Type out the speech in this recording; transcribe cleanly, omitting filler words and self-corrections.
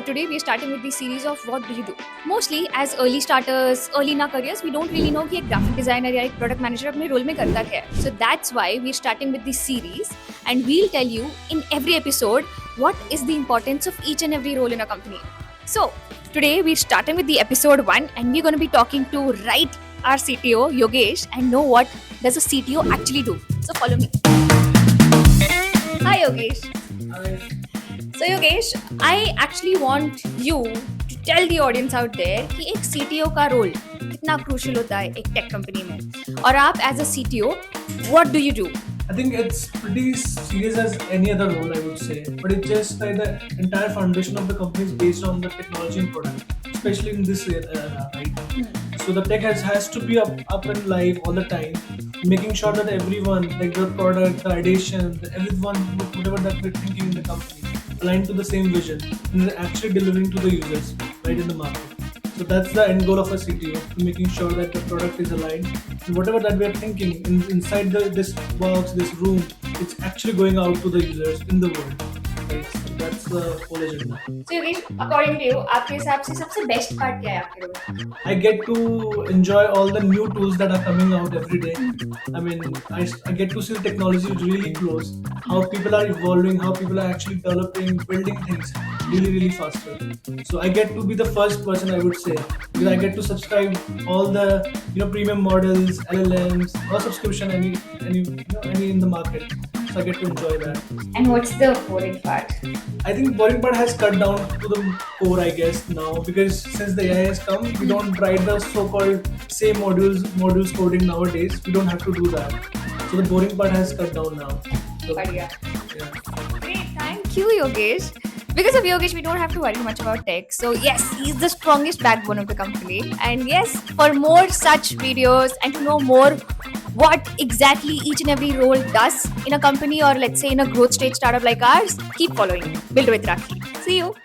today we are starting with the series of what do you do. Mostly as early starters, early in our careers, we don't really know कि एक graphic designer या एक product manager अपने role में करता क्या है. So that's why we are starting with this series, and we'll tell you in every episode what is the importance of each and every role in a company. So today we're starting with the episode 1, and we're going to be talking to our CTO Yogesh and know what does a CTO actually do. So follow me. Hi Yogesh. Hi. So Yogesh, I actually want you to tell the audience out there कि एक CTO का role कितना crucial होता है एक tech company में, और आप as a CTO, what do you do? I think it's pretty serious as any other role, I would say. But it's just like the entire foundation of the company is based on the technology and product, especially in this era, right? So the tech has to be up and live all the time, making sure that everyone, like the product, the ideation, everyone, whatever that we're thinking in the company, aligned to the same vision and actually delivering to the users right in the market. So that's the end goal of a CTO, making sure that the product is aligned and whatever that we are thinking inside this box, this room, it's actually going out to the users in the world. Right? So that's the whole agenda. So Yogesh, according to you, आपके हिसाब से सबसे best part क्या है आपके role में? I get to enjoy all the new tools that are coming out every day. I mean, I get to see the technology really close, how people are evolving, how people are actually developing, building things really faster. So I get to be the first person, I would say, because I get to subscribe all the premium models, LLMs, or subscription any in the market. So I get to enjoy that. And what's the boring part? I think boring part has cut down to the core, I guess, now, because since the AI has come, we don't write the so-called same modules coding nowadays. We don't have to do that. So the boring part has cut down now. So, बढ़िया. yeah. Great, thank you Yogesh. Because of Yogesh, we don't have to worry much about tech. So yes, he's the strongest backbone of the company. And yes, for more such videos and to know more what exactly each and every role does in a company, or let's say in a growth stage startup like ours, keep following Build with Rakhi. See you.